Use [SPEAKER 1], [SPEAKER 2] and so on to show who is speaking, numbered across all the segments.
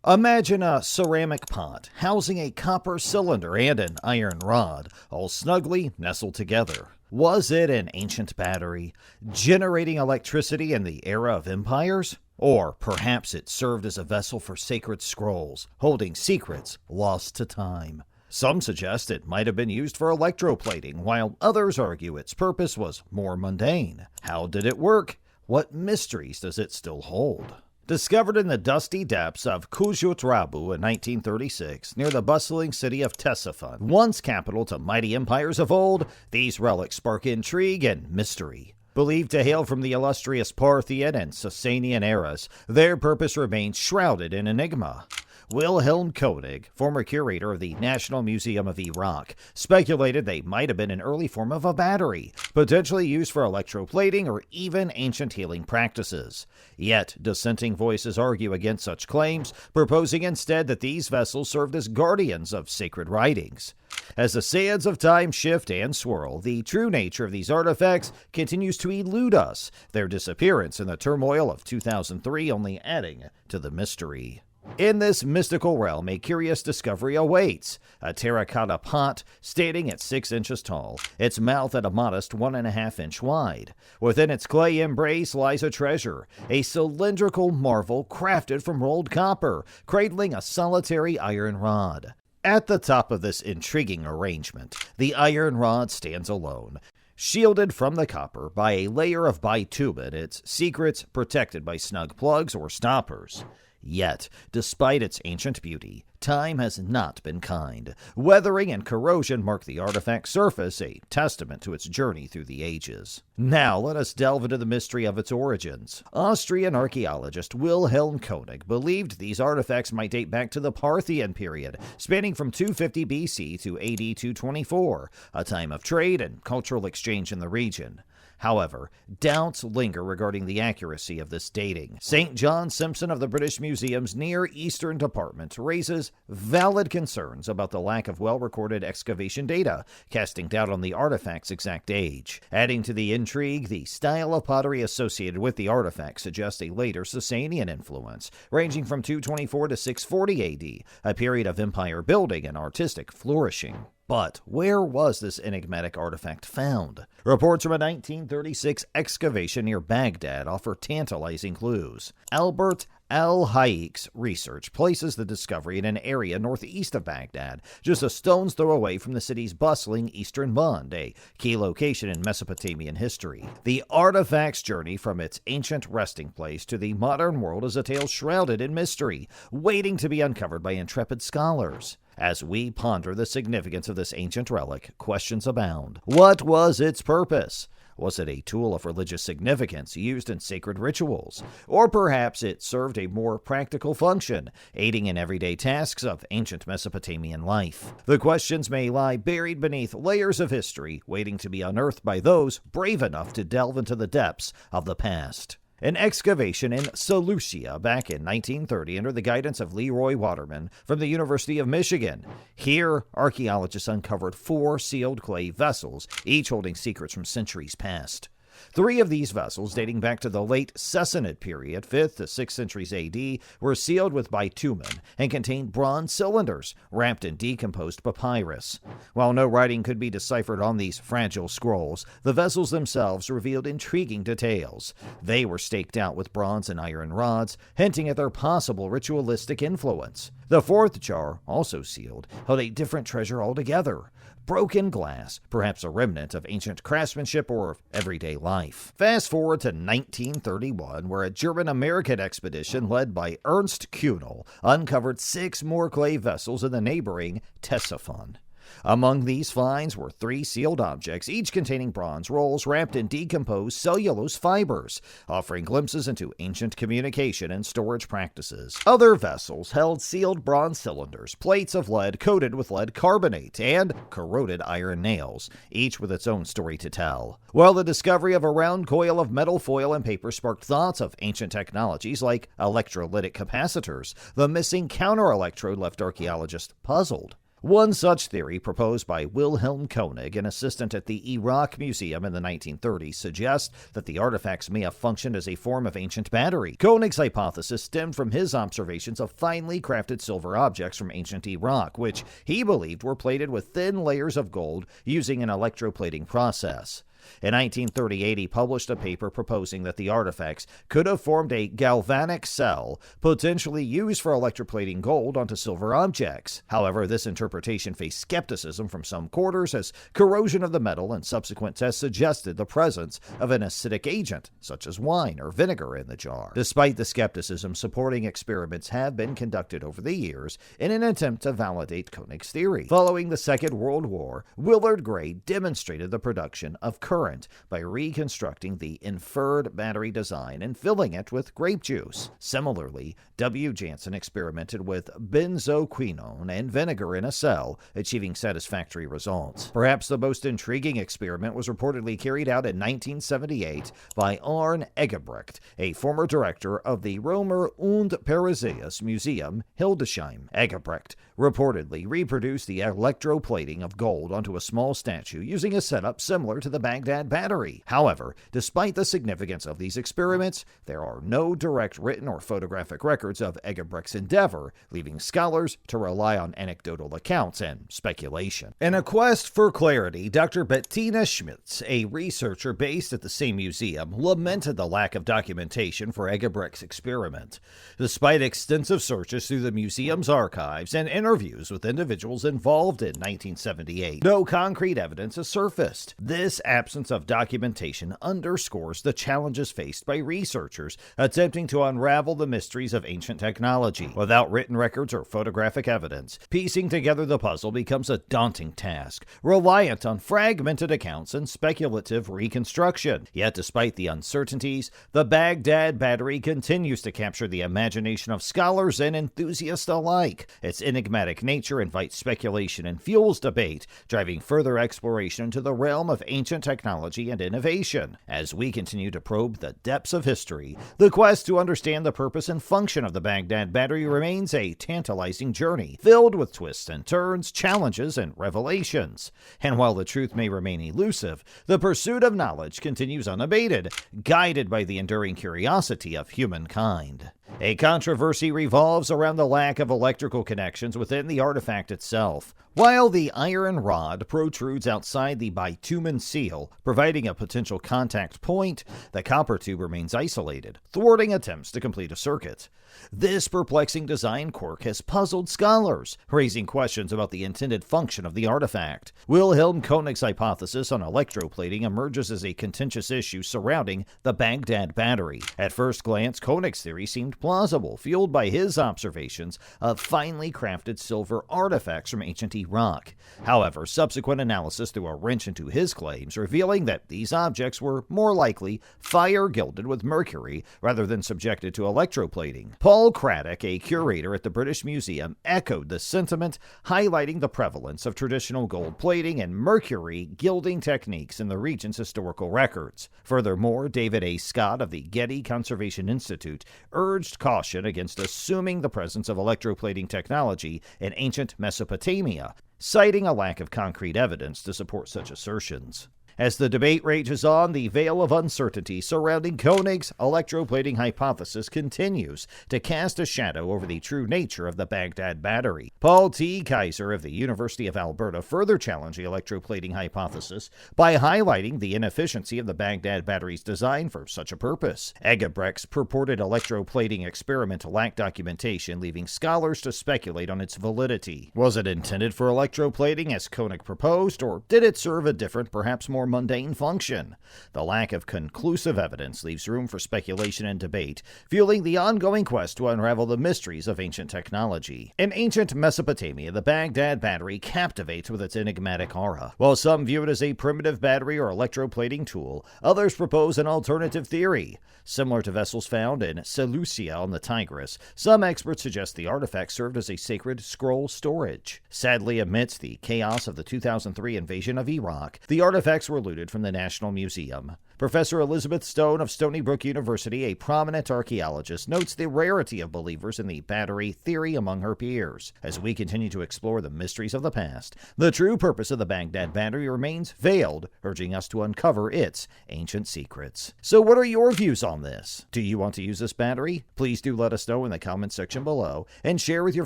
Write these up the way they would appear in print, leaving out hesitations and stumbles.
[SPEAKER 1] Imagine a ceramic pot housing a copper cylinder and an iron rod, all snugly nestled together. Was it an ancient battery, generating electricity in the era of empires? Or perhaps it served as a vessel for sacred scrolls, holding secrets lost to time. Some suggest it might have been used for electroplating, while others argue its purpose was more mundane. How did it work? What mysteries does it still hold? Discovered in the dusty depths of Kujut Rabu in 1936, near the bustling city of Ctesiphon, once capital to mighty empires of old, these relics spark intrigue and mystery. Believed to hail from the illustrious Parthian and Sasanian eras, their purpose remains shrouded in enigma. Wilhelm Koenig, former curator of the National Museum of Iraq, speculated they might have been an early form of a battery, potentially used for electroplating or even ancient healing practices. Yet, dissenting voices argue against such claims, proposing instead that these vessels served as guardians of sacred writings. As the sands of time shift and swirl, the true nature of these artifacts continues to elude us, their disappearance in the turmoil of 2003 only adding to the mystery. In this mystical realm, a curious discovery awaits. A terracotta pot standing at 6 inches tall, its mouth at a modest 1.5 inch wide. Within its clay embrace lies a treasure, a cylindrical marvel crafted from rolled copper, cradling a solitary iron rod. At the top of this intriguing arrangement, the iron rod stands alone, shielded from the copper by a layer of bitumen, its secrets protected by snug plugs or stoppers. Yet, despite its ancient beauty, time has not been kind. Weathering and corrosion mark the artifact's surface, a testament to its journey through the ages. Now, let us delve into the mystery of its origins. Austrian archaeologist Wilhelm Koenig believed these artifacts might date back to the Parthian period, spanning from 250 BC to AD 224, a time of trade and cultural exchange in the region. However, doubts linger regarding the accuracy of this dating. St. John Simpson of the British Museum's Near Eastern Department raises valid concerns about the lack of well-recorded excavation data, casting doubt on the artifact's exact age. Adding to the intrigue, the style of pottery associated with the artifact suggests a later Sasanian influence, ranging from 224 to 640 AD, a period of empire building and artistic flourishing. But where was this enigmatic artifact found? Reports from a 1936 excavation near Baghdad offer tantalizing clues. Albert Al-Haik's research places the discovery in an area northeast of Baghdad, just a stone's throw away from the city's bustling eastern Bund, a key location in Mesopotamian history. The artifact's journey from its ancient resting place to the modern world is a tale shrouded in mystery, waiting to be uncovered by intrepid scholars. As we ponder the significance of this ancient relic, questions abound. What was its purpose? Was it a tool of religious significance used in sacred rituals? Or perhaps it served a more practical function, aiding in everyday tasks of ancient Mesopotamian life? The questions may lie buried beneath layers of history, waiting to be unearthed by those brave enough to delve into the depths of the past. An excavation in Seleucia back in 1930 under the guidance of Leroy Waterman from the University of Michigan. Here, archaeologists uncovered 4 sealed clay vessels, each holding secrets from centuries past. 3 of these vessels, dating back to the late Fascinate period, 5th to 6th centuries AD, were sealed with bitumen and contained bronze cylinders wrapped in decomposed papyrus. While no writing could be deciphered on these fragile scrolls, the vessels themselves revealed intriguing details. They were staked out with bronze and iron rods, hinting at their possible ritualistic influence. The 4th jar, also sealed, held a different treasure altogether. Broken glass, perhaps a remnant of ancient craftsmanship or everyday life. Fast forward to 1931, where a German-American expedition led by Ernst Kuhnel uncovered 6 more clay vessels in the neighboring Ctesiphon. Among these finds were 3 sealed objects, each containing bronze rolls wrapped in decomposed cellulose fibers, offering glimpses into ancient communication and storage practices. Other vessels held sealed bronze cylinders, plates of lead coated with lead carbonate, and corroded iron nails, each with its own story to tell. While the discovery of a round coil of metal foil and paper sparked thoughts of ancient technologies like electrolytic capacitors, the missing counter-electrode left archaeologists puzzled. One such theory, proposed by Wilhelm Koenig, an assistant at the Iraq Museum in the 1930s, suggests that the artifacts may have functioned as a form of ancient battery. Koenig's hypothesis stemmed from his observations of finely crafted silver objects from ancient Iraq, which he believed were plated with thin layers of gold using an electroplating process. In 1938, he published a paper proposing that the artifacts could have formed a galvanic cell, potentially used for electroplating gold onto silver objects. However, this interpretation faced skepticism from some quarters, as corrosion of the metal and subsequent tests suggested the presence of an acidic agent, such as wine or vinegar, in the jar. Despite the skepticism, supporting experiments have been conducted over the years in an attempt to validate Koenig's theory. Following the Second World War, Willard Gray demonstrated the production of current by reconstructing the inferred battery design and filling it with grape juice. Similarly, W. Jansen experimented with benzoquinone and vinegar in a cell, achieving satisfactory results. Perhaps the most intriguing experiment was reportedly carried out in 1978 by Arne Egebrecht, a former director of the Römer und Perseus Museum, Hildesheim. Egebrecht reportedly reproduced the electroplating of gold onto a small statue using a setup similar to the Baghdad Battery. However, despite the significance of these experiments, there are no direct written or photographic records of Egebrecht's endeavor, leaving scholars to rely on anecdotal accounts and speculation. In a quest for clarity, Dr. Bettina Schmitz, a researcher based at the same museum, lamented the lack of documentation for Egebrecht's experiment. Despite extensive searches through the museum's archives and interviews with individuals involved in 1978, no concrete evidence has surfaced. This absence of documentation underscores the challenges faced by researchers attempting to unravel the mysteries of ancient technology. Without written records or photographic evidence, piecing together the puzzle becomes a daunting task, reliant on fragmented accounts and speculative reconstruction. Yet despite the uncertainties, the Baghdad Battery continues to capture the imagination of scholars and enthusiasts alike. Its enigmatic nature invites speculation and fuels debate, driving further exploration into the realm of ancient technology and innovation. As we continue to probe the depths of history, the quest to understand the purpose and function of the Baghdad Battery remains a tantalizing journey, filled with twists and turns, challenges, and revelations. And while the truth may remain elusive, the pursuit of knowledge continues unabated, guided by the enduring curiosity of humankind. A controversy revolves around the lack of electrical connections within the artifact itself. While the iron rod protrudes outside the bitumen seal, providing a potential contact point, the copper tube remains isolated, thwarting attempts to complete a circuit. This perplexing design quirk has puzzled scholars, raising questions about the intended function of the artifact. Wilhelm Koenig's hypothesis on electroplating emerges as a contentious issue surrounding the Baghdad Battery. At first glance, Koenig's theory seemed plausible, fueled by his observations of finely crafted silver artifacts from ancient Iraq. However, subsequent analysis threw a wrench into his claims, revealing that these objects were more likely fire-gilded with mercury rather than subjected to electroplating. Paul Craddock, a curator at the British Museum, echoed the sentiment, highlighting the prevalence of traditional gold plating and mercury gilding techniques in the region's historical records. Furthermore, David A. Scott of the Getty Conservation Institute urged caution against assuming the presence of electroplating technology in ancient Mesopotamia, citing a lack of concrete evidence to support such assertions. As the debate rages on, the veil of uncertainty surrounding Koenig's electroplating hypothesis continues to cast a shadow over the true nature of the Baghdad Battery. Paul T. Kaiser of the University of Alberta further challenged the electroplating hypothesis by highlighting the inefficiency of the Baghdad Battery's design for such a purpose. Egebrecht's purported electroplating experiment lacked documentation, leaving scholars to speculate on its validity. Was it intended for electroplating as Koenig proposed, or did it serve a different, perhaps more mundane function? The lack of conclusive evidence leaves room for speculation and debate, fueling the ongoing quest to unravel the mysteries of ancient technology. In ancient Mesopotamia, the Baghdad Battery captivates with its enigmatic aura. While some view it as a primitive battery or electroplating tool, others propose an alternative theory. Similar to vessels found in Seleucia on the Tigris, some experts suggest the artifact served as a sacred scroll storage. Sadly, amidst the chaos of the 2003 invasion of Iraq, the artifacts were looted from the National Museum. Professor Elizabeth Stone of Stony Brook University, a prominent archaeologist, notes the rarity of believers in the battery theory among her peers. As we continue to explore the mysteries of the past, the true purpose of the Baghdad Battery remains veiled, urging us to uncover its ancient secrets. So what are your views on this? Do you want to use this battery? Please do let us know in the comment section below and share with your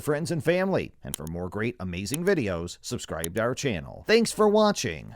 [SPEAKER 1] friends and family. And for more great, amazing videos, subscribe to our channel. Thanks for watching.